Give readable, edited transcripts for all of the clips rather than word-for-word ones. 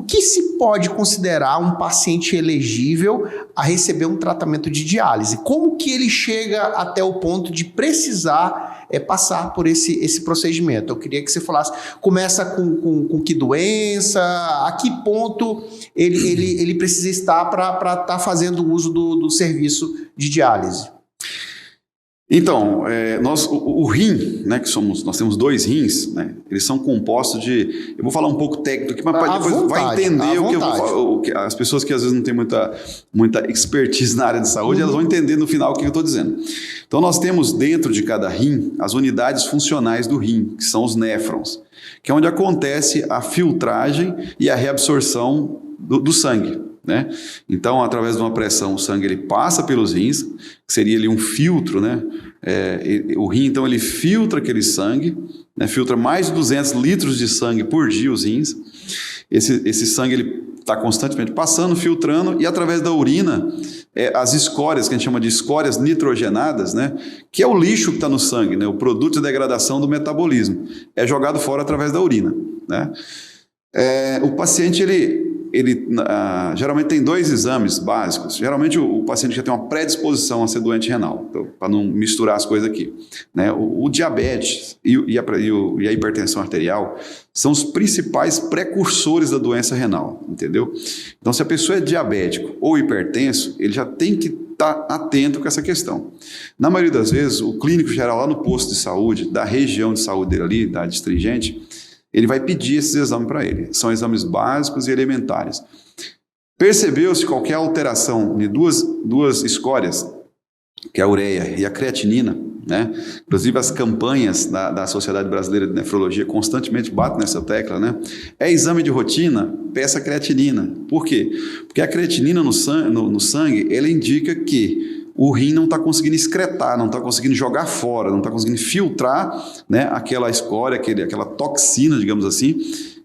que se pode considerar um paciente elegível a receber um tratamento de diálise? Como que ele chega até o ponto de precisar passar por esse procedimento? Eu queria que você falasse, começa com que doença, a que ponto ele precisa estar para estar fazendo uso do serviço de diálise? Então, o rim, né, nós temos 2 rins, né, eles são compostos de, eu vou falar um pouco técnico aqui, mas depois vai entender o que as pessoas que às vezes não têm muita expertise na área de saúde, elas vão entender no final o que eu estou dizendo. Então, nós temos dentro de cada rim as unidades funcionais do rim, que são os néfrons, que é onde acontece a filtragem e a reabsorção do sangue. Né? Então, através de uma pressão, o sangue ele passa pelos rins, que seria ali um filtro, né? O rim, então, ele filtra aquele sangue, né? Filtra mais de 200 litros de sangue por dia os rins. Esse sangue ele está constantemente passando, filtrando, e através da urina, as escórias, que a gente chama de escórias nitrogenadas, né? Que é o lixo que está no sangue, né? O produto de degradação do metabolismo, é jogado fora através da urina, né? O paciente, ele geralmente tem 2 exames básicos. Geralmente o paciente já tem uma predisposição a ser doente renal, então, para não misturar as coisas aqui, né? O diabetes e a hipertensão arterial são os principais precursores da doença renal, entendeu? Então, se a pessoa é diabético ou hipertenso, ele já tem que estar atento com essa questão. Na maioria das vezes, o clínico geral lá no posto de saúde, da região de saúde dele ali, da adstringente, ele vai pedir esses exames para ele. São exames básicos e elementares. Percebeu-se qualquer alteração de duas escórias, que é a ureia e a creatinina, né? Inclusive as campanhas da Sociedade Brasileira de Nefrologia constantemente batem nessa tecla, né? É exame de rotina, peça creatinina. Por quê? Porque a creatinina no sangue, ela indica que o rim não está conseguindo excretar, não está conseguindo jogar fora, não está conseguindo filtrar, né, aquela escória, aquela toxina, digamos assim,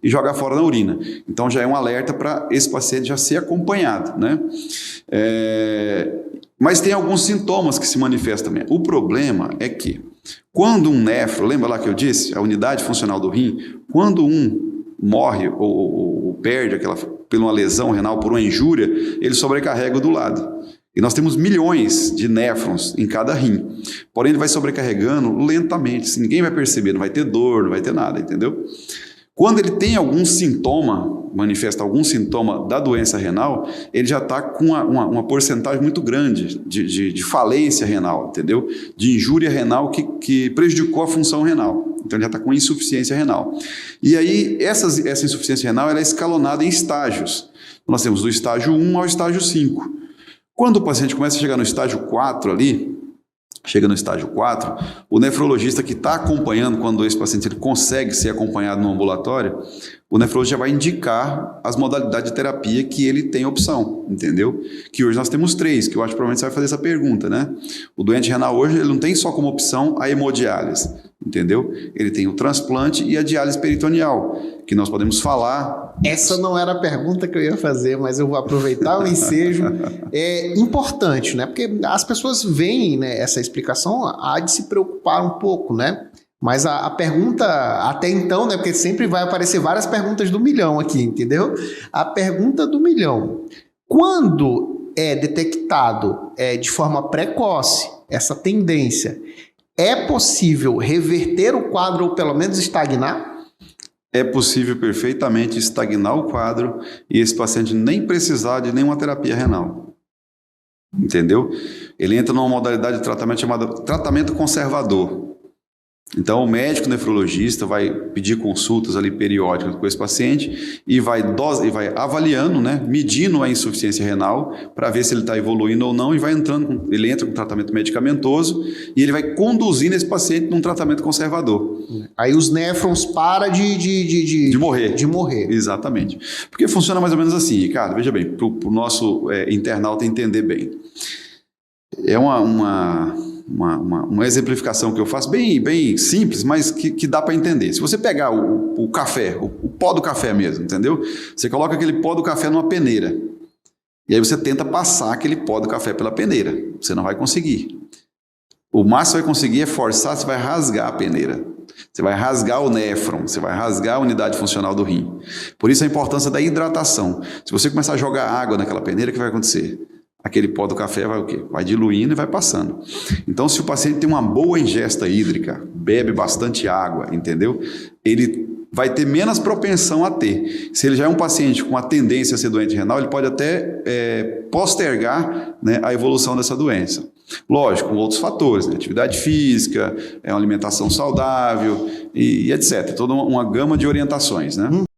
e jogar fora na urina. Então já é um alerta para esse paciente já ser acompanhado, né? Mas tem alguns sintomas que se manifestam também. O problema é que quando um néfro, lembra lá que eu disse, a unidade funcional do rim, quando um morre ou perde por uma lesão renal, por uma injúria, ele sobrecarrega o do lado. E nós temos milhões de néfrons em cada rim. Porém, ele vai sobrecarregando lentamente. Assim, ninguém vai perceber, não vai ter dor, não vai ter nada, entendeu? Quando ele tem algum sintoma, manifesta algum sintoma da doença renal, ele já está com uma porcentagem muito grande de falência renal, entendeu? De injúria renal que prejudicou a função renal. Então, ele já está com insuficiência renal. E aí, essa insuficiência renal ela é escalonada em estágios. Nós temos do estágio 1 ao estágio 5. Quando o paciente começa a chegar no estágio 4 ali, chega no estágio 4, o nefrologista que está acompanhando, quando esse paciente ele consegue ser acompanhado no ambulatório, o nefrologista vai indicar as modalidades de terapia que ele tem opção, entendeu? Que hoje nós temos 3, que eu acho que provavelmente você vai fazer essa pergunta, né? O doente renal hoje, ele não tem só como opção a hemodiálise, entendeu? Ele tem o transplante e a diálise peritoneal, que nós podemos falar. Essa não era a pergunta que eu ia fazer, mas eu vou aproveitar o ensejo. É importante, né? Porque as pessoas veem, né, essa explicação, há de se preocupar um pouco, né? Mas a pergunta, até então, né? Porque sempre vai aparecer várias perguntas do milhão aqui, entendeu? A pergunta do milhão. Quando é detectado de forma precoce essa tendência, é possível reverter o quadro ou pelo menos estagnar? É possível perfeitamente estagnar o quadro e esse paciente nem precisar de nenhuma terapia renal. Entendeu? Ele entra numa modalidade de tratamento chamada tratamento conservador. Então, o médico nefrologista vai pedir consultas ali periódicas com esse paciente e vai avaliando, né, medindo a insuficiência renal para ver se ele está evoluindo ou não e ele entra com tratamento medicamentoso e ele vai conduzindo esse paciente num tratamento conservador. Aí os néfrons param de morrer. De morrer. Exatamente. Porque funciona mais ou menos assim, Ricardo, veja bem, para o nosso internauta entender bem. É uma exemplificação que eu faço bem simples, mas que dá para entender. Se você pegar o café, o pó do café mesmo, entendeu? Você coloca aquele pó do café numa peneira e aí você tenta passar aquele pó do café pela peneira. Você não vai conseguir. o máximo que você vai conseguir é forçar, você vai rasgar a peneira. Você vai rasgar o néfron, você vai rasgar a unidade funcional do rim. Por isso a importância da hidratação. Se você começar a jogar água naquela peneira, o que vai acontecer? Aquele pó do café vai o quê? Vai diluindo e vai passando. Então, se o paciente tem uma boa ingesta hídrica, bebe bastante água, entendeu? Ele vai ter menos propensão a ter. Se ele já é um paciente com a tendência a ser doente renal, ele pode até postergar, né, a evolução dessa doença. Lógico, com outros fatores, né? Atividade física, uma alimentação saudável e etc. Toda uma gama de orientações, né?